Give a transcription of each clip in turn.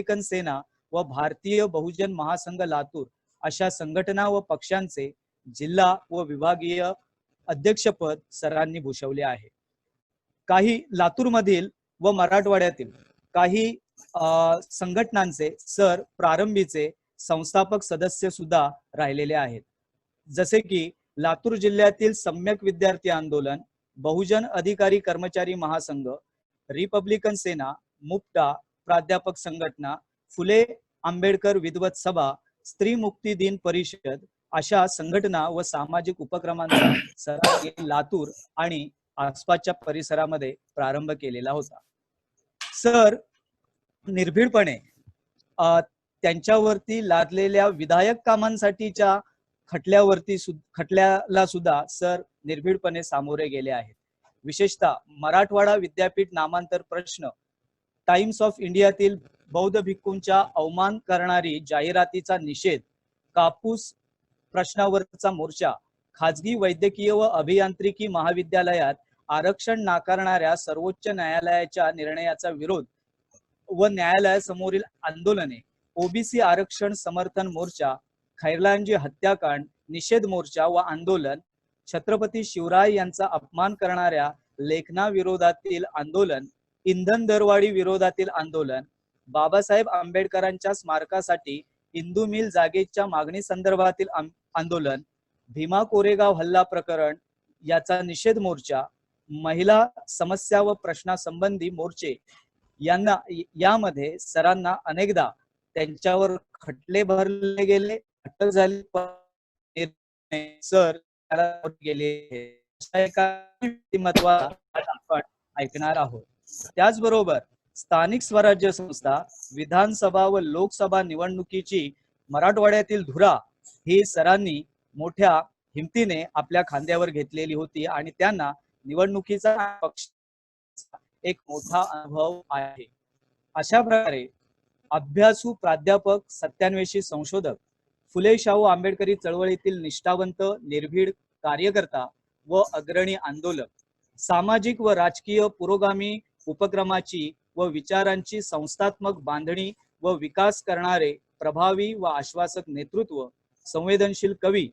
Republican सेना व भारतीय बहुजन महासंघ लातूर अशा संघटना व पक्षांचे जिल्हा व विभागीय अध्यक्षपद सरांनी भूषवले आहे. काही लातूरमधील व मराठवाड्यातील काही संघटनांचे सर प्रारंभीचे संस्थापक सदस्य सुद्धा राहिलेले आहेत. जसे की लातूर जिल्ह्यातील सम्यक विद्यार्थी आंदोलन, बहुजन अधिकारी कर्मचारी महासंघ, रिपब्लिकन सेना, मुक्ता, प्राध्यापक संघटना, फुले आंबेडकर विद्वत सभा, स्त्री मुक्ती दिन परिषद अशा संघटना व सामाजिक उपक्रमांचा सरांनी लातूर आणि आसपासच्या परिसरामध्ये प्रारंभ केलेला होता. सर निर्भीडपणे त्यांच्यावरती लादलेल्या विधायक कामांसाठीच्या खटल्याला सुद्धा सर निर्भीडपणे सामोरे गेले आहेत. विशेषतः मराठवाडा विद्यापीठ नामांतर प्रश्न, टाइम्स ऑफ इंडियातील बौद्ध भिक्खूंच्या अवमान करणारी जाहिरातीचा निषेध, कापूस प्रश्नावरचा मोर्चा, खाजगी वैद्यकीय व अभियांत्रिकी महाविद्यालयात आरक्षण नाकारणाऱ्या सर्वोच्च न्यायालयाच्या निर्णयाचा विरोध व न्यायालयासमोरील आंदोलने, ओबीसी आरक्षण समर्थन मोर्चा, खैरलांजी हत्याकांड निषेध मोर्चा व आंदोलन, छत्रपती शिवराय यांचा अपमान करणाऱ्या लेखनाविरोधातील आंदोलन, इंधन दरवाढी विरोधातील आंदोलन, बाबासाहेब आंबेडकरांच्या स्मारकासाठी इंदू मिल जागेच्या मागणी संदर्भातील आंदोलन, भीमा कोरेगाव हल्ला प्रकरण याचा निषेध मोर्चा, महिला समस्या व प्रश्नासंबंधी मोर्चे यामध्ये सरांना अनेकदा त्यांच्यावर खटले भरले गेले, अटक झाली, सर गेले आपण ऐकणार आहोत. त्याचबरोबर स्थानिक स्वराज्य संस्था, विधानसभा व लोकसभा निवडणुकीची मराठवाड्यातील धुरा ही सरांनी मोठ्या हिमतीने आपल्या खांद्यावर घेतलेली होती आणि त्यांना निवडणुकीचा पक्ष एक मोठा अनुभव आहे. अशा प्रकारे अभ्यासू प्राध्यापक, सत्यान्वेषी संशोधक, फुले शाहू आंबेडकरी चळवळीतील निष्ठावंत निर्भीड कार्यकर्ता व अग्रणी आंदोलक, सामाजिक व राजकीय पुरोगामी उपक्रमाची व विचारांची संस्थात्मक बांधणी व विकास करणारे प्रभावी व आश्वासक नेतृत्व, संवेदनशील कवी,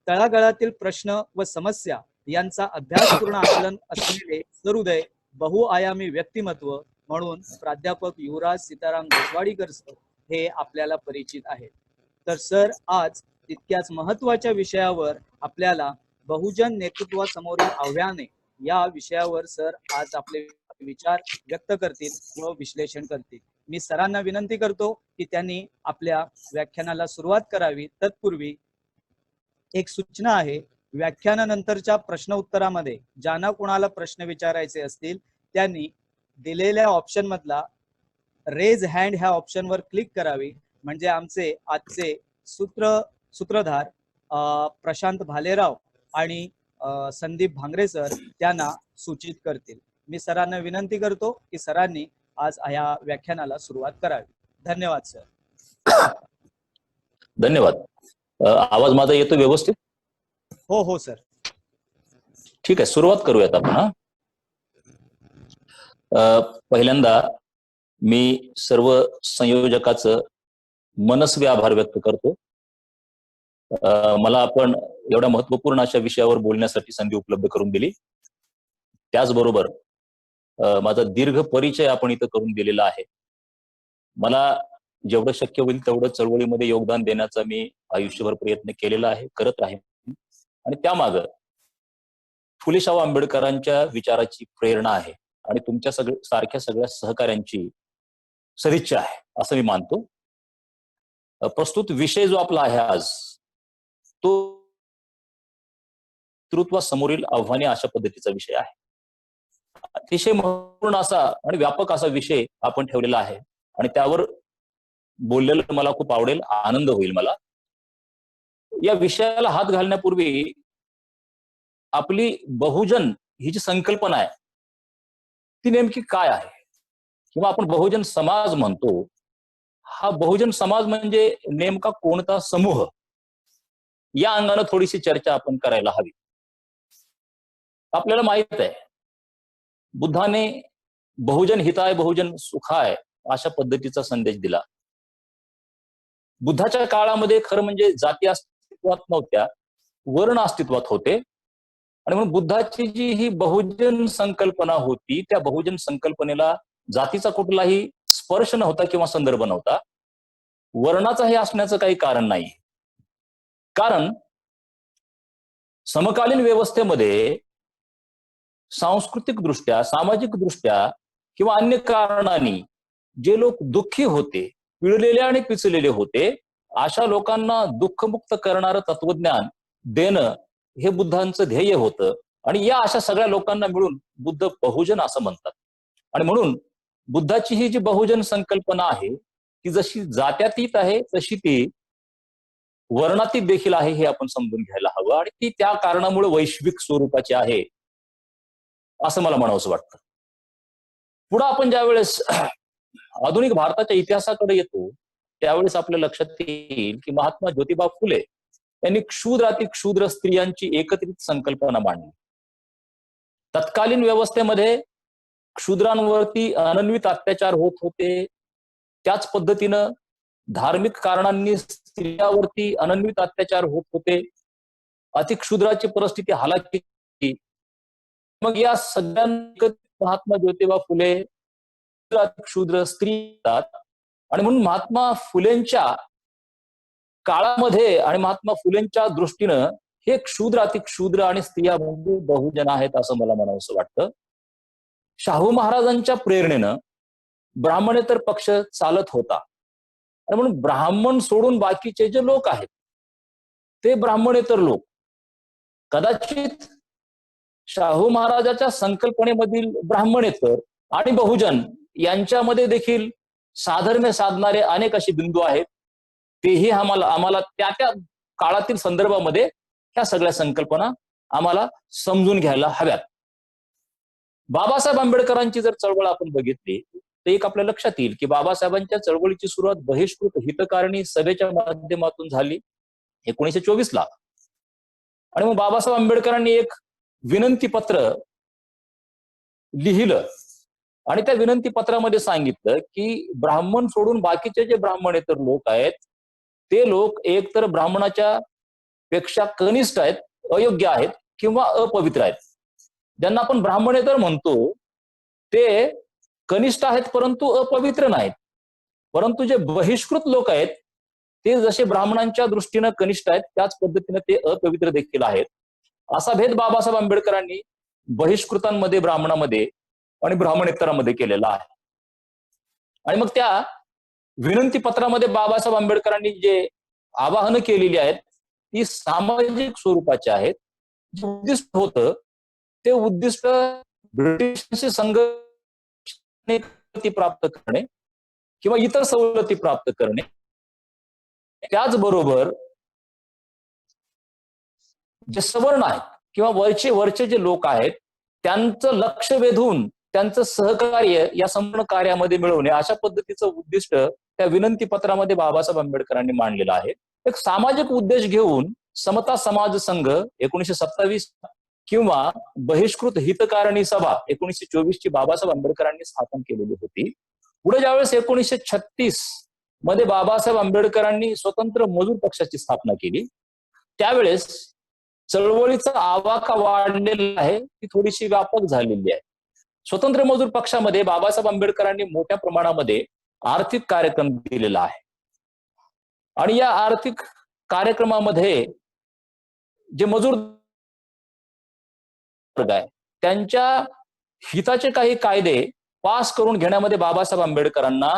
तळागाळातील प्रश्न व समस्या यांचा अभ्यासपूर्ण आकलन असलेले सहृदय बहुआयामी व्यक्तिमत्व म्हणून प्राध्यापक युवराज सीताराम देशवाडीकर सर हे आपल्याला परिचित आहेत. तर सर आज तितक्याच महत्वाच्या विषयावर आपल्याला बहुजन नेतृत्वासमोरील आव्हाने या विषयावर सर आज आपले विचार व्यक्त करतील व विश्लेषण करतील. मी सरांना विनंती करतो की त्यांनी आपल्या व्याख्यानाला सुरुवात करावी. तत्पूर्वी एक सूचना आहे, व्याख्यानानंतरच्या प्रश्न उत्तरामध्ये ज्यांना कोणाला प्रश्न विचारायचे असतील त्यांनी दिलेल्या ऑप्शन मधला रेज हँड ह्या ऑप्शनवर क्लिक करावी, म्हणजे आमचे आजचे सूत्रधार प्रशांत भालेराव आणि संदीप भांगरे सर त्यांना सूचित करतील. मी सरांना विनंती करतो की सरांनी आज या व्याख्यानाला सुरुवात करावी. धन्यवाद सर. धन्यवाद. आवाज माझा येतो व्यवस्थित? हो हो सर. ठीक आहे, सुरुवात करूयात आपण. पहिल्यांदा मी सर्व संयोजकाचं मनस्वी आभार व्यक्त करतो. मला आपण एवढ्या महत्वपूर्ण अशा विषयावर बोलण्यासाठी संधी उपलब्ध करून दिली. त्याचबरोबर माझा दीर्घ परिचय आपण इथं करून दिलेला आहे. मला जेवढं शक्य होईल तेवढं चळवळीमध्ये योगदान देण्याचा मी आयुष्यभर प्रयत्न केलेला आहे, करत आहे. आणि त्यामागं फुले शाहू आंबेडकरांच्या विचाराची प्रेरणा आहे आणि तुमच्या सारख्या सगळ्या सहकाऱ्यांची सदिच्छा आहे असं मी मानतो. प्रस्तुत विषय जो आपला आहे आज तो नेतृत्वासमोरील आव्हाने अशा पद्धतीचा विषय आहे. अतिशय महत्त्वपूर्ण असा आणि व्यापक असा विषय आपण ठेवलेला आहे आणि त्यावर बोललेलं मला खूप आवडेल, आनंद होईल मला. या विषयाला हात घालण्यापूर्वी आपली बहुजन ही जी संकल्पना आहे ती नेमकी काय आहे, किंवा आपण बहुजन समाज म्हणतो, हा बहुजन समाज म्हणजे नेमका कोणता समूह, या अंगाने थोडीशी चर्चा आपण करायला हवी. आपल्याला माहित आहे बुद्धाने बहुजन हिताय बहुजन सुखाय अशा पद्धतीचा संदेश दिला. बुद्धाच्या काळामध्ये खरं म्हणजे जाती अस्तित्वात नव्हत्या, वर्ण अस्तित्वात होते. आणि म्हणून बुद्धाची जी ही बहुजन संकल्पना होती, त्या बहुजन संकल्पनेला जातीचा कुठलाही स्पर्श नव्हता किंवा संदर्भ नव्हता. वर्णाचाही असण्याचं काही कारण नाही. कारण समकालीन व्यवस्थेमध्ये सांस्कृतिक दृष्ट्या, सामाजिक दृष्ट्या किंवा अन्य कारणांनी जे लोक दुःखी होते, पिळलेले आणि पिचलेले होते, अशा लोकांना दुःखमुक्त करणारं तत्वज्ञान देणं हे बुद्धांचं ध्येय होतं. आणि या अशा सगळ्या लोकांना मिळून बुद्ध बहुजन असं म्हणतात. आणि म्हणून बुद्धाची ही जी बहुजन संकल्पना आहे ती जशी जात्यातीत आहे तशी ती वर्णातीत देखील आहे हे आपण समजून घ्यायला हवं. आणि ती त्या कारणामुळे वैश्विक स्वरूपाची आहे असं मला म्हणावंसं वाटतं. पुढे आपण ज्यावेळेस आधुनिक भारताच्या इतिहासाकडे येतो त्यावेळेस आपल्या लक्षात येईल की महात्मा ज्योतिबा फुले यांनी क्षुद्रातिक्षुद्र स्त्रियांची एकत्रित संकल्पना मांडली. तत्कालीन व्यवस्थेमध्ये क्षुद्रांवरती अनन्वित अत्याचार होत होते. त्याच पद्धतीनं धार्मिक कारणांनी स्त्रियावरती अनन्वित अत्याचार होत होते. अतिक्षुद्राची परिस्थिती हालाकीची. मग या सगळ्यांना महात्मा ज्योतिबा फुले क्षुद्र स्त्री आणि म्हणून महात्मा फुलेंच्या काळामध्ये आणि महात्मा फुलेंच्या दृष्टीनं हे क्षुद्र अतिक्षुद्र आणि स्त्रिया बहुजन आहेत असं मला म्हणावंसं वाटतं. शाहू महाराजांच्या प्रेरणेनं ब्राह्मणेतर पक्ष चालत होता. आणि म्हणून ब्राह्मण सोडून बाकीचे जे लोक आहेत ते ब्राह्मणेतर लोक कदाचित शाहू महाराजाच्या संकल्पनेमधील ब्राह्मणेतर आणि बहुजन यांच्यामध्ये देखील साधर्म्य साधणारे अनेक असे बिंदू आहेत. तेही आम्हाला त्या त्या काळातील संदर्भामध्ये ह्या सगळ्या संकल्पना आम्हाला समजून घ्यायला हव्यात. बाबासाहेब आंबेडकरांची जर चळवळ आपण बघितली तर एक आपल्या लक्षात येईल की बाबासाहेबांच्या चळवळीची सुरुवात बहिष्कृत हितकारिणी सभेच्या माध्यमातून झाली 1924 ला. आणि मग बाबासाहेब आंबेडकरांनी एक विनंती पत्र लिहिलं आणि त्या विनंती पत्रामध्ये सांगितलं की ब्राह्मण सोडून बाकीचे जे ब्राह्मणेतर लोक आहेत ते लोक एकतर ब्राह्मणाच्या पेक्षा कनिष्ठ आहेत, अयोग्य आहेत किंवा अपवित्र आहेत. ज्यांना आपण ब्राह्मणेतर म्हणतो ते कनिष्ठ आहेत परंतु अपवित्र नाहीत. परंतु जे बहिष्कृत लोक आहेत ते जसे ब्राह्मणांच्या दृष्टीनं कनिष्ठ आहेत त्याच पद्धतीने ते अपवित्र देखील आहेत. असा भेद बाबासाहेब आंबेडकरांनी बहिष्कृतांमध्ये, ब्राह्मणामध्ये आणि ब्राह्मणेतरांमध्ये केलेला आहे. आणि मग त्या विनंती पत्रामध्ये बाबासाहेब आंबेडकरांनी जे आवाहनं केलेली आहेत ती सामाजिक स्वरूपाची आहेत. जे उद्दिष्ट होतं ते उद्दिष्ट ब्रिटिशांशी संघर्ष प्राप्त करणे किंवा इतर सवलती प्राप्त करणे. त्याचबरोबर जे सवर्ण आहेत किंवा वरचे जे लोक आहेत त्यांचं लक्ष वेधून त्यांचं सहकार्य या संपूर्ण कार्यामध्ये मिळवणे अशा पद्धतीचं उद्दिष्ट त्या विनंती पत्रामध्ये बाबासाहेब आंबेडकरांनी मांडलेलं आहे. एक सामाजिक उद्देश घेऊन समता समाज संघ 1927 किंवा बहिष्कृत हितकारिणी सभा 1924 ची बाबासाहेब आंबेडकरांनी स्थापन केलेली होती. पुढे ज्यावेळेस 1936 मध्ये बाबासाहेब आंबेडकरांनी स्वतंत्र मजूर पक्षाची स्थापना केली त्यावेळेस चळवळीचा आवाका वाढलेला आहे ती थोडीशी व्यापक झालेली आहे. स्वतंत्र मजूर पक्षामध्ये बाबासाहेब आंबेडकरांनी मोठ्या प्रमाणामध्ये आर्थिक कार्यक्रम दिलेला आहे. आणि या आर्थिक कार्यक्रमामध्ये जे मजूर वर्ग आहे त्यांच्या हिताचे काही कायदे पास करून घेण्यामध्ये बाबासाहेब आंबेडकरांना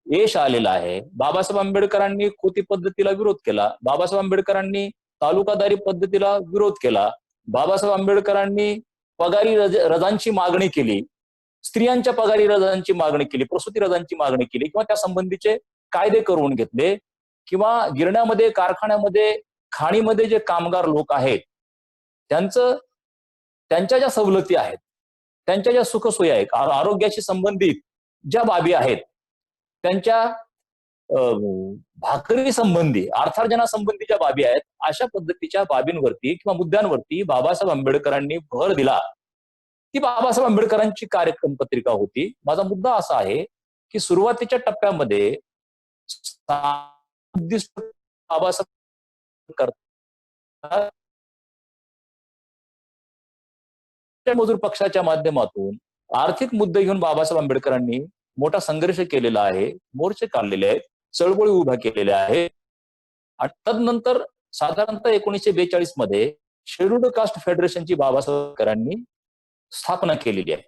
यश आलेलं आहे. बाबासाहेब आंबेडकरांनी खोती पद्धतीला विरोध केला. बाबासाहेब आंबेडकरांनी तालुकादारी पद्धतीला विरोध केला. बाबासाहेब आंबेडकरांनी पगारी रजांची मागणी केली, स्त्रियांच्या पगारी रजांची मागणी केली, प्रसूती रजांची मागणी केली किंवा त्या संबंधीचे कायदे करून घेतले. किंवा गिरण्यामध्ये, कारखान्यामध्ये, खाणीमध्ये जे कामगार लोक आहेत त्यांच्या ज्या सवलती आहेत, त्यांच्या ज्या सुखसोयी आहेत, आरोग्याशी संबंधित ज्या बाबी आहेत, त्यांच्या भाकरी संबंधी, अर्थार्जनासंबंधी ज्या बाबी आहेत अशा पद्धतीच्या बाबींवरती किंवा मुद्द्यांवरती बाबासाहेब आंबेडकरांनी भर दिला. ती बाबासाहेब आंबेडकरांची कार्यक्रम पत्रिका होती. माझा मुद्दा असा आहे की सुरुवातीच्या टप्प्यामध्ये उद्दिष्ट बाबासाहेब करतात मजूर पक्षाच्या माध्यमातून आर्थिक मुद्दे घेऊन बाबासाहेब आंबेडकरांनी मोठा संघर्ष केलेला आहे, मोर्चे काढलेले आहेत, चळवळी उभ्या केलेल्या आहेत. आणि तदनंतर साधारणतः 1942 मध्ये शेड्यूल्ड कास्ट फेडरेशनची बाबासाहेब आंबेडकरांनी स्थापना केलेली आहे.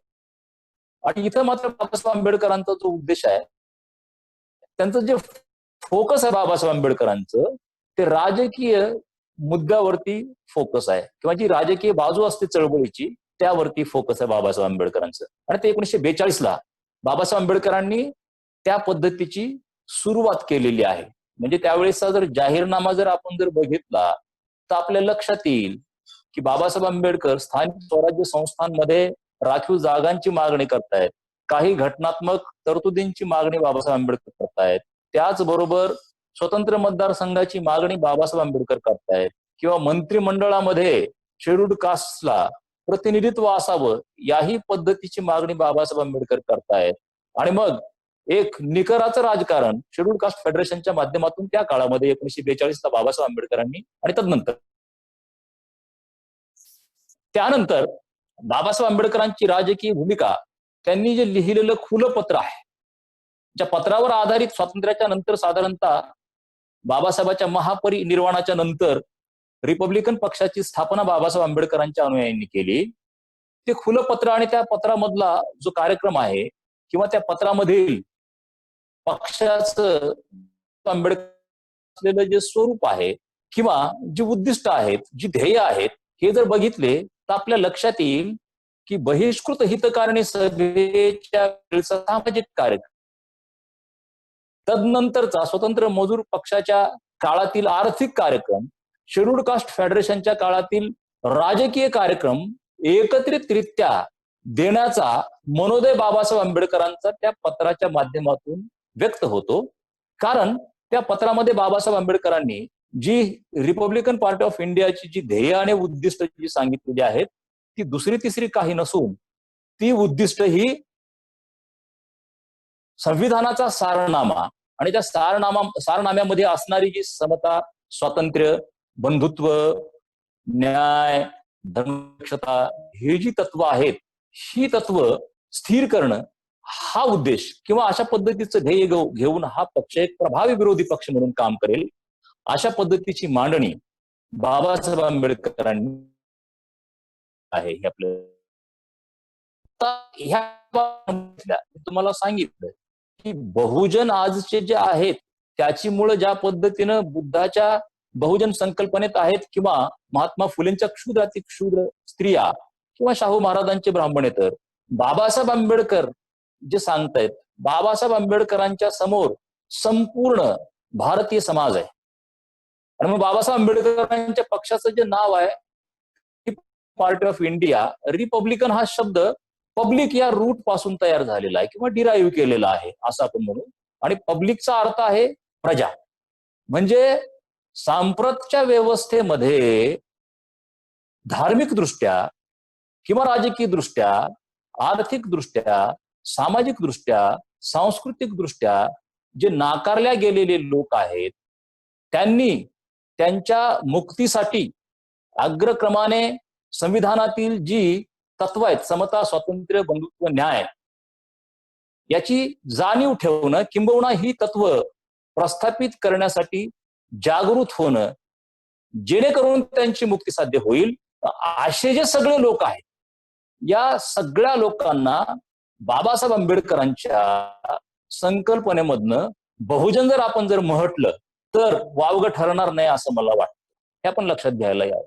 आणि इथं मात्र बाबासाहेब आंबेडकरांचा जो उद्देश आहे, त्यांचं जे फोकस आहे बाबासाहेब आंबेडकरांचं, ते राजकीय मुद्द्यावरती फोकस आहे, किंवा जी राजकीय बाजू असते चळवळीची त्यावरती फोकस आहे बाबासाहेब आंबेडकरांचं. आणि ते 1942 ला बाबासाहेब आंबेडकरांनी त्या पद्धतीची सुरुवात केलेली आहे. म्हणजे त्यावेळेसचा जर जाहीरनामा जर आपण जर बघितला तर आपल्या लक्षात येईल की बाबासाहेब आंबेडकर स्थानिक स्वराज्य संस्थांमध्ये राखीव जागांची मागणी करतायत, काही घटनात्मक तरतुदींची मागणी बाबासाहेब आंबेडकर करतायत, त्याचबरोबर स्वतंत्र मतदारसंघाची मागणी बाबासाहेब आंबेडकर करतायत, किंवा मंत्रिमंडळामध्ये शेड्यूल्ड कास्टला प्रतिनिधित्व असावं याही पद्धतीची मागणी बाबासाहेब आंबेडकर करतायत. आणि मग एक निकराचं राजकारण शेड्यूल्ड कास्ट फेडरेशनच्या माध्यमातून त्या काळामध्ये 1942 ला बाबासाहेब आंबेडकरांनी आणि त्यानंतर बाबासाहेब आंबेडकरांची राजकीय भूमिका, त्यांनी जे लिहिलेलं खुलं पत्र आहे, ज्या पत्रावर आधारित स्वातंत्र्याच्या नंतर साधारणतः बाबासाहेबांच्या महापरिनिर्वाणाच्या नंतर रिपब्लिकन पक्षाची स्थापना बाबासाहेब आंबेडकरांच्या अनुयायांनी केली. ते खुलं पत्र आणि त्या पत्रामधला जो कार्यक्रम आहे किंवा त्या पत्रामधील पक्षाचं आंबेडकर असलेलं जे स्वरूप आहे किंवा जी उद्दिष्ट आहेत, जी ध्येय आहेत, हे जर बघितले तर आपल्या लक्षात येईल की बहिष्कृत हितकारणी सभेच्या सामाजिक कार्यक्रम, तदनंतरचा स्वतंत्र मजूर पक्षाच्या काळातील आर्थिक कार्यक्रम, शेड्यूल्ड कास्ट फेडरेशनच्या काळातील राजकीय कार्यक्रम एकत्रितरित्या देण्याचा मनोदय बाबासाहेब आंबेडकरांचा त्या पत्राच्या माध्यमातून व्यक्त होतो. कारण त्या पत्रामध्ये बाबासाहेब आंबेडकरांनी जी रिपब्लिकन पार्टी ऑफ इंडियाची जी ध्येय आणि उद्दिष्ट जी सांगितलेली आहेत ती दुसरी तिसरी काही नसून ती उद्दिष्ट ही संविधानाचा सारनामा आणि त्या सारनाम्यामध्ये असणारी जी समता, स्वातंत्र्य, बंधुत्व, न्याय, धर्मनिरपेक्षता ही जी तत्व आहेत, ही तत्व स्थिर करणं हा उद्देश किंवा अशा पद्धतीचं ध्येय घेऊन हा पक्ष एक प्रभावी विरोधी पक्ष म्हणून काम करेल, अशा पद्धतीची मांडणी बाबासाहेब आंबेडकरांनी आहे. हे आपलं तुम्हाला सांगितलं की बहुजन आजचे जे आहेत त्याची मुळे ज्या पद्धतीनं बुद्धाच्या बहुजन संकल्पनेत आहेत किंवा महात्मा फुलेंच्या क्षुद्राती क्षुद्र स्त्रिया किंवा शाहू महाराजांचे ब्राह्मणेतर, बाबासाहेब आंबेडकर जे सांगतायत, बाबासाहेब आंबेडकरांच्या समोर संपूर्ण भारतीय समाज आहे. आणि मग बाबासाहेब आंबेडकरांच्या पक्षाचं जे नाव आहे पार्टी ऑफ इंडिया, रिपब्लिकन हा शब्द पब्लिक या रूट पासून तयार झालेला आहे किंवा डिराईव्ह केलेला आहे असं आपण म्हणू. आणि पब्लिकचा अर्थ आहे प्रजा. म्हणजे सांप्रतच्या व्यवस्थेमध्ये धार्मिक दृष्ट्या किंवा राजकीय दृष्ट्या, आर्थिक दृष्ट्या, सामाजिक दृष्ट्या, सांस्कृतिक दृष्ट्या जे नाकारल्या गेलेले लोक आहेत त्यांनी त्यांच्या मुक्तीसाठी अग्रक्रमाने संविधानातील जी तत्व आहेत, समता, स्वातंत्र्य, बंधुत्व, न्याय, याची जाणीव ठेवणं किंबहुना ही तत्व प्रस्थापित करण्यासाठी जागृत होणं, जेणेकरून त्यांची मुक्ती साध्य होईल. असे जे सगळे लोक आहेत, या सगळ्या लोकांना बाबासाहेब आंबेडकरांच्या संकल्पनेमधनं बहुजन जर आपण जर म्हटलं तर वावगं ठरणार नाही असं मला वाटतं. हे आपण लक्षात घ्यायला यावं.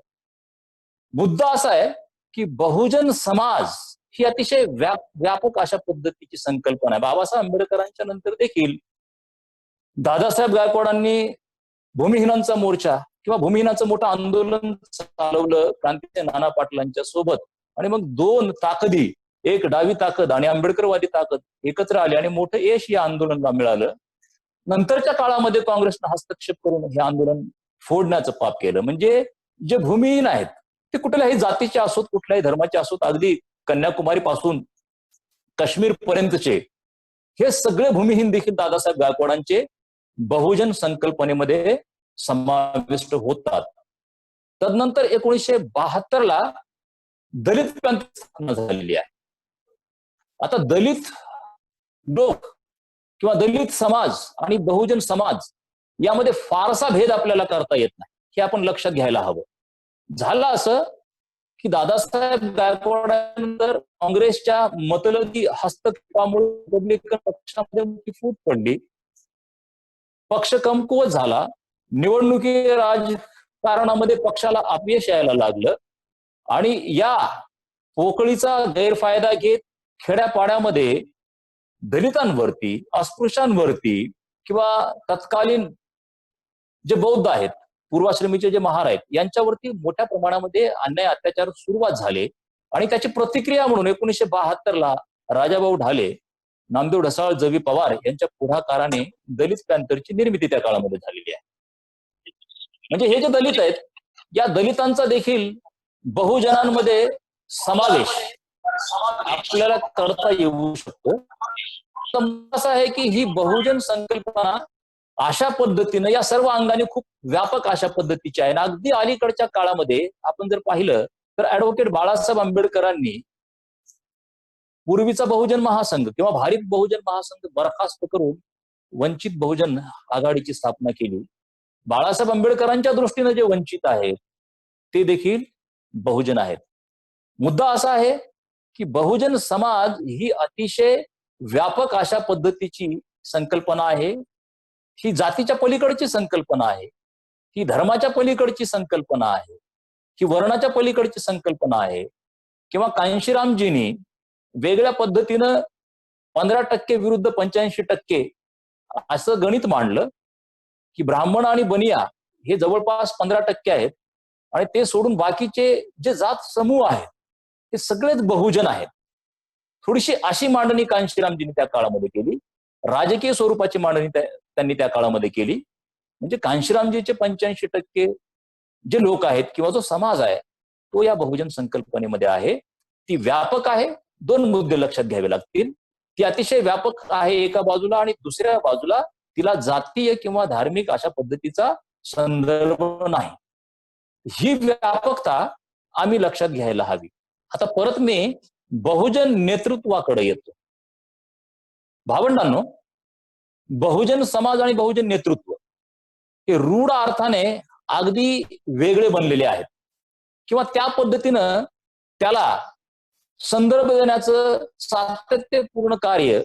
मुद्दा असा आहे की बहुजन समाज ही अतिशय व्यापक अशा पद्धतीची संकल्पना आहे. बाबासाहेब आंबेडकरांच्या नंतर देखील दादासाहेब गायकवाडांनी भूमिहीनांचा मोर्चा किंवा भूमिहीनाचं मोठं आंदोलन चालवलं क्रांतीचे नाना पाटलांच्या सोबत. आणि मग दोन ताकदी, एक डावी ताकद आणि आंबेडकरवादी ताकद एकत्र आली आणि मोठं यश या आंदोलनाला मिळालं. नंतरच्या काळामध्ये काँग्रेसनं हस्तक्षेप करून हे आंदोलन फोडण्याचं पाप केलं. म्हणजे जे भूमिहीन आहेत ते कुठल्याही जातीचे असोत, कुठल्याही धर्माचे असोत, अगदी कन्याकुमारी पासून काश्मीर पर्यंतचे हे सगळे भूमिहीन देखील दादासाहेब गायकवाडांचे बहुजन संकल्पनेमध्ये समाविष्ट होतात. तदनंतर 1972ला दलित प्रांत स्थापना झालेली आहे. आता दलित लोक किंवा दलित समाज आणि बहुजन समाज यामध्ये फारसा भेद आपल्याला करता येत नाही, हे आपण लक्षात घ्यायला हवं. झालं असं की दादासाहेब गायकवाडांनंतर काँग्रेसच्या मतलबी हस्तक्षेपामुळे रिपब्लिकन पक्षामध्ये मोठी फूट पडली, पक्ष कमकुवत झाला, निवडणुकी राजकारणामध्ये पक्षाला अपयश यायला लागलं आणि या पोकळीचा गैरफायदा घेत खेड्यापाड्यामध्ये दलितांवरती, अस्पृश्यांवरती किंवा तत्कालीन जे बौद्ध आहेत, पूर्वाश्रमीचे जे महार आहेत, यांच्यावरती मोठ्या प्रमाणामध्ये अन्याय अत्याचार सुरुवात झाले आणि त्याची प्रतिक्रिया म्हणून 1972ला राजाभाऊ ढाले, नामदेव ढसाळ, जवी पवार यांच्या पुढाकाराने दलित पॅंथरची निर्मिती त्या काळामध्ये झालेली आहे. म्हणजे हे जे दलित आहेत, या दलितांचा देखील बहुजनांमध्ये समावेश आपल्याला करता येऊ शकतो. असं आहे की ही बहुजन संकल्पना अशा पद्धतीनं या सर्व अंगाने खूप व्यापक अशा पद्धतीची आहे. अगदी अलीकडच्या काळामध्ये आपण जर पाहिलं तर ऍडव्होकेट बाळासाहेब आंबेडकरांनी पूर्वीचा बहुजन महासंघ किंवा भारिप बहुजन महासंघ बरखास्त करून वंचित बहुजन आघाडीची स्थापना केली. बाळासाहेब आंबेडकरांच्या दृष्टीने जे वंचित आहेत ते देखील बहुजन आहेत. मुद्दा असा आहे की बहुजन समाज ही अतिशय व्यापक अशा पद्धतीची संकल्पना आहे. ही जातीच्या पलीकडची संकल्पना आहे, ही धर्माच्या पलीकडची संकल्पना आहे, ही वर्णाच्या पलीकडची संकल्पना आहे. किंवा कांशीरामजींनी वेगळ्या पद्धतीनं 15% विरुद्ध 85% असं गणित मांडलं की ब्राह्मण आणि बनिया हे जवळपास 15% आहेत आणि ते सोडून बाकीचे जे जात समूह आहेत ते सगळेच बहुजन आहेत. थोडीशी अशी मांडणी कांशीरामजींनी त्या काळामध्ये केली. राजकीय स्वरूपाची मांडणी त्यांनी त्या काळामध्ये केली. म्हणजे कांशीरामजीचे 85% जे लोक आहेत किंवा जो समाज आहे तो या बहुजन संकल्पनेमध्ये आहे. ती व्यापक आहे. 2 मुद्दे लक्षात घ्यावे लागतील. ती अतिशय व्यापक आहे एका बाजूला आणि दुसऱ्या बाजूला तिला जातीय किंवा धार्मिक अशा पद्धतीचा संदर्भ नाही. ही व्यापकता आम्ही लक्षात घ्यायला हवी. आता परत मी बहुजन नेतृत्वाकडे येतो. भावंडांनो, बहुजन समाज आणि बहुजन नेतृत्व हे रूढ अर्थाने अगदी वेगळे बनलेले आहेत किंवा त्या पद्धतीनं त्याला संदर्भ देण्याचं सातत्यपूर्ण कार्य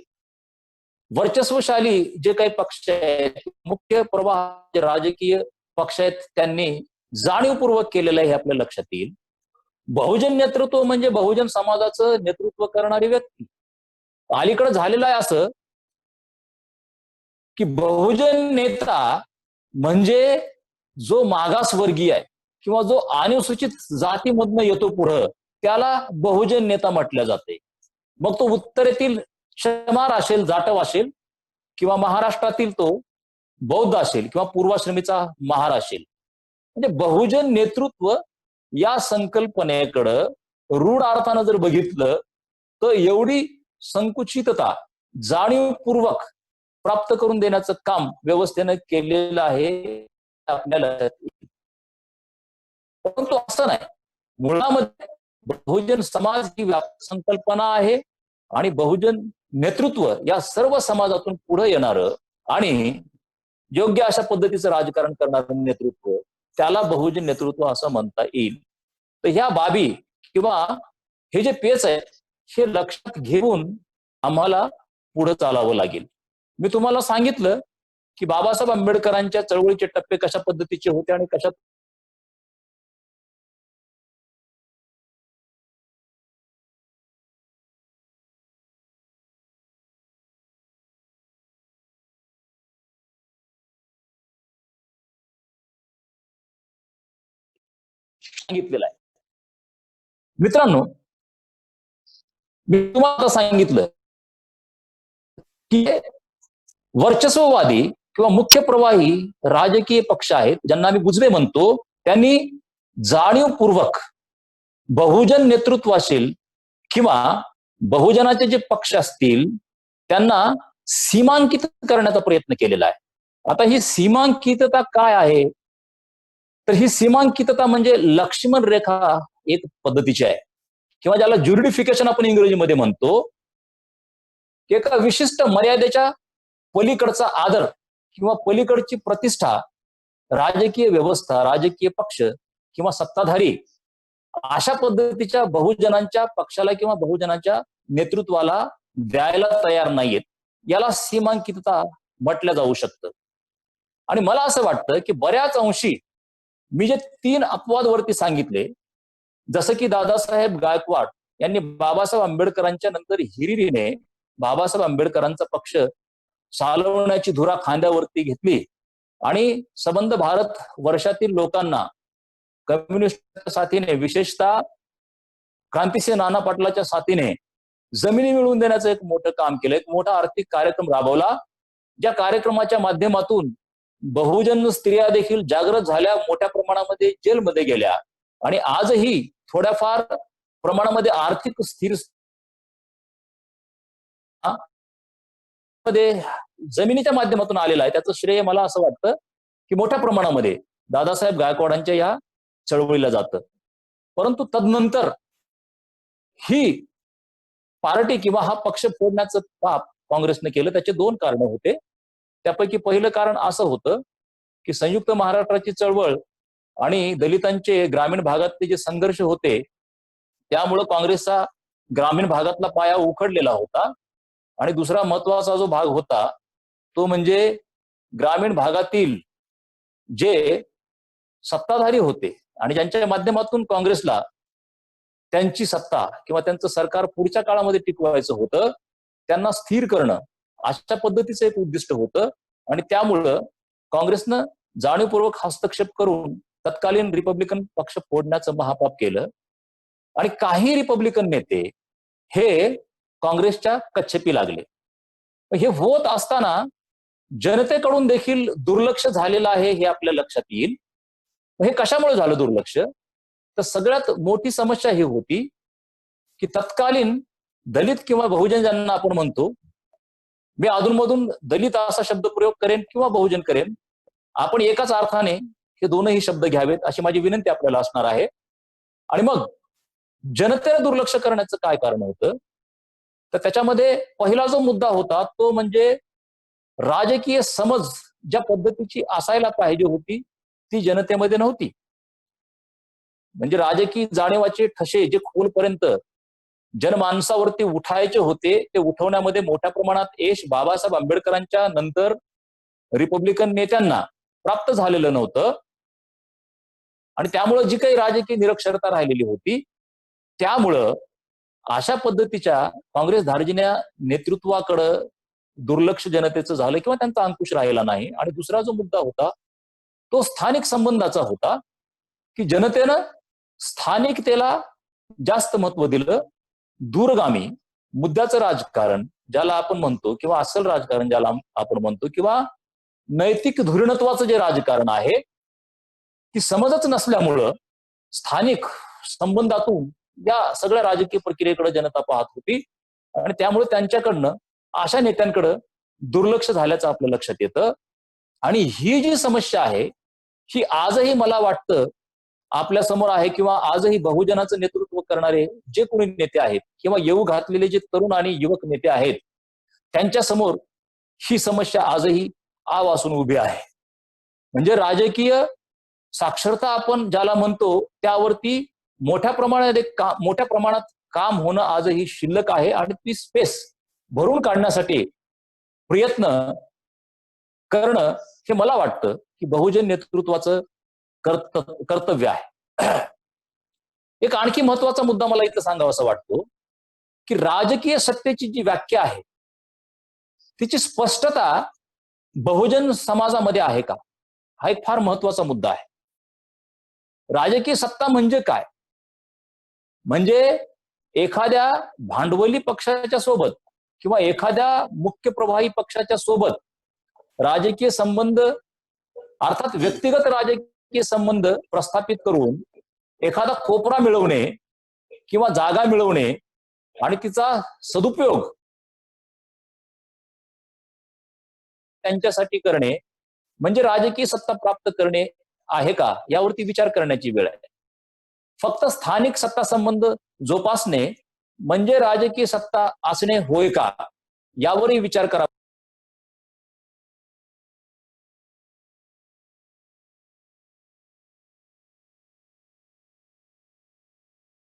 वर्चस्वशाली जे काही पक्ष आहेत, मुख्य प्रवाह राजकीय पक्ष आहेत, त्यांनी जाणीवपूर्वक केलेलं आहे हे आपल्या लक्षात येईल. बहुजन नेतृत्व म्हणजे बहुजन समाजाचं नेतृत्व करणारी व्यक्ती. अलीकडे झालेलं आहे असं की बहुजन नेता म्हणजे जो मागासवर्गीय आहे किंवा जो अनुसूचित जातीमधनं येतो पुढं त्याला बहुजन नेता म्हटलं जाते. मग तो उत्तरेतील शमार असेल, जाटव असेल किंवा महाराष्ट्रातील तो बौद्ध असेल किंवा पूर्वाश्रमीचा महार असेल. म्हणजे बहुजन नेतृत्व या संकल्पनेकडं रूढ अर्थानं जर बघितलं तर एवढी संकुचितता जाणीवपूर्वक प्राप्त करून देण्याचं काम व्यवस्थेनं केलेलं आहे आपल्याला. परंतु असं नाही. मुळामध्ये बहुजन समाज ही संकल्पना आहे आणि बहुजन नेतृत्व या सर्व समाजातून पुढे येणारं आणि योग्य अशा पद्धतीचं राजकारण करणारं नेतृत्व, त्याला बहुजन नेतृत्व असं म्हणता येईल. तर ह्या बाबी किंवा हे जे पेच आहे हे लक्षात घेऊन आम्हाला पुढे चालावं लागेल. मी तुम्हाला सांगितलं की बाबासाहेब आंबेडकरांच्या चळवळीचे टप्पे कशा पद्धतीचे होते आणि कशा सांगितलेलं आहे. मित्रांनो, मी तुम्हाला सांगितलं की वर्चस्ववादी किंवा मुख्य प्रवाही राजकीय पक्ष आहेत ज्यांना आम्ही बुजवे म्हणतो, त्यांनी जाणीवपूर्वक बहुजन नेतृत्व असेल किंवा बहुजनाचे जे पक्ष असतील त्यांना सीमांकित करण्याचा प्रयत्न केलेला आहे. आता ही सीमांकितता काय आहे? तर ही सीमांकितता म्हणजे लक्ष्मण रेखा एक पद्धतीची आहे, किंवा ज्याला ज्युरिडिफिकेशन आपण इंग्रजीमध्ये म्हणतो, की एका विशिष्ट मर्यादेच्या पलीकडचा आदर किंवा पलीकडची प्रतिष्ठा राजकीय व्यवस्था, राजकीय पक्ष किंवा सत्ताधारी अशा पद्धतीच्या बहुजनांच्या पक्षाला किंवा बहुजनांच्या नेतृत्वाला द्यायला तयार नाहीयेत. याला सीमांकितता म्हटलं जाऊ शकतं. आणि मला असं वाटतं की बऱ्याच अंशी मी जे 3 अपवादवरती सांगितले, जसं की दादासाहेब गायकवाड यांनी बाबासाहेब आंबेडकरांच्या नंतर हिरिरीने बाबासाहेब आंबेडकरांचा पक्ष चालवण्याची धुरा खांद्यावरती घेतली आणि संबंध भारत वर्षातील लोकांना कम्युनिस्टच्या साथीने, विशेषतः क्रांतिसिंह नाना पाटलाच्या साथीने जमिनी मिळवून देण्याचं एक मोठं काम केलं, एक मोठा आर्थिक कार्यक्रम राबवला, ज्या कार्यक्रमाच्या माध्यमातून बहुजन स्त्रिया देखील जागृत झाल्या, मोठ्या प्रमाणामध्ये जेलमध्ये गेल्या आणि आजही थोड्याफार प्रमाणामध्ये आर्थिक स्थिर मध्ये जमिनीच्या माध्यमातून आलेला आहे. त्याचं श्रेय मला असं वाटतं की मोठ्या प्रमाणामध्ये दादासाहेब गायकवाडांच्या या चळवळीला जातं. परंतु तदनंतर ही पार्टी किंवा हा पक्ष फोडण्याचं पाप काँग्रेसने केलं. त्याचे 2 कारण होते. त्यापैकी पहिलं कारण असं होतं की संयुक्त महाराष्ट्राची चळवळ आणि दलितांचे ग्रामीण भागातले जे संघर्ष होते, त्यामुळे काँग्रेसचा ग्रामीण भागातला पाया उखडलेला होता. आणि दुसरा महत्वाचा जो भाग होता तो म्हणजे ग्रामीण भागातील जे सत्ताधारी होते आणि ज्यांच्या माध्यमातून काँग्रेसला त्यांची सत्ता किंवा त्यांचं सरकार पुढच्या काळामध्ये टिकवायचं होतं, त्यांना स्थिर करणं अशा पद्धतीचं एक उद्दिष्ट होतं. आणि त्यामुळं काँग्रेसनं जाणीवपूर्वक हस्तक्षेप करून तत्कालीन रिपब्लिकन पक्ष फोडण्याचं महापाप केलं. आणि काही रिपब्लिकन नेते हे काँग्रेसच्या कच्छेपी लागले. हे होत असताना जनतेकडून देखील दुर्लक्ष झालेलं आहे हे आपल्या लक्षात येईल. हे कशामुळे झालं दुर्लक्ष? तर सगळ्यात मोठी समस्या ही होती की तत्कालीन दलित किंवा बहुजन ज्यांना आपण म्हणतो, मी अधूनमधून दलित असा शब्द प्रयोग करेन किंवा बहुजन करेन, आपण एकाच अर्थाने हे दोनही शब्द घ्यावेत अशी माझी विनंती आपल्याला असणार आहे. आणि मग जनतेला दुर्लक्ष करण्याचं काय कारण होतं? तर त्याच्यामध्ये पहिला जो मुद्दा होता तो म्हणजे राजकीय समज ज्या पद्धतीची असायला पाहिजे होती ती जनतेमध्ये नव्हती. म्हणजे राजकीय जाणीवाचे ठसे जे खोलपर्यंत जनमानसावरती उठायचे होते, ते उठवण्यामध्ये मोठ्या प्रमाणात यश बाबासाहेब आंबेडकरांच्या नंतर रिपब्लिकन नेत्यांना प्राप्त झालेलं नव्हतं. आणि त्यामुळे जी काही राजकीय निरक्षरता राहिलेली होती, त्यामुळं अशा पद्धतीच्या काँग्रेस धार्जिण्या नेतृत्वाकडं दुर्लक्ष जनतेचं झालं किंवा त्यांचा अंकुश राहिला नाही. आणि दुसरा जो मुद्दा होता तो स्थानिक संबंधाचा होता की जनतेनं स्थानिकतेला जास्त महत्व दिलं. दूरगामी मुद्द्याचं राजकारण ज्याला आपण म्हणतो किंवा अस्सल राजकारण ज्याला आपण म्हणतो किंवा नैतिक धुरीणत्वाचं जे राजकारण आहे ती समजच नसल्यामुळं स्थानिक संबंधातून या सगळ्या राजकीय प्रक्रियेकडे जनता पाहत होती. आणि त्यामुळे त्यांच्याकडनं अशा नेत्यांकडे दुर्लक्ष झाल्याचं आपल्या लक्षात येतं. आणि ही जी समस्या आहे ही आजही मला वाटतं आपल्या समोर आहे किंवा आजही बहुजनाचं नेतृत्व करणारे जे कोणी नेते आहेत किंवा येऊ घातलेले जे तरुण आणि युवक नेते आहेत त्यांच्या समोर ही समस्या आजही आव असून उभी आहे. म्हणजे राजकीय साक्षरता आपण ज्याला म्हणतो त्यावरती मोठ्या प्रमाणात काम होणं आजही शिल्लक आहे. आणि ती स्पेस भरून काढण्यासाठी प्रयत्न करणं हे मला वाटतं की बहुजन नेतृत्वाचं कर्तव्य आहे. एक आणखी महत्वाचा मुद्दा मला इथं सांगावासा वाटतो की राजकीय सत्तेची जी व्याख्या आहे तिची स्पष्टता बहुजन समाजामध्ये आहे का, हा एक फार महत्वाचा मुद्दा आहे. राजकीय सत्ता म्हणजे काय? म्हणजे एखाद्या भांडवली पक्षाच्या सोबत किंवा एखाद्या मुख्य प्रवाही पक्षाच्या सोबत राजकीय संबंध अर्थात व्यक्तिगत राजकीय संबंध प्रस्थापित करून एखादा कोपरा मिळवणे किंवा जागा मिळवणे आणि तिचा सदुपयोग त्यांच्यासाठी करणे म्हणजे राजकीय सत्ता प्राप्त करणे आहे का, यावरती विचार करण्याची वेळ आहे. फक्त स्थानिक सत्ता संबंध जोपासणे म्हणजे राजकीय सत्ता असणे होय का, यावरही विचार करावा.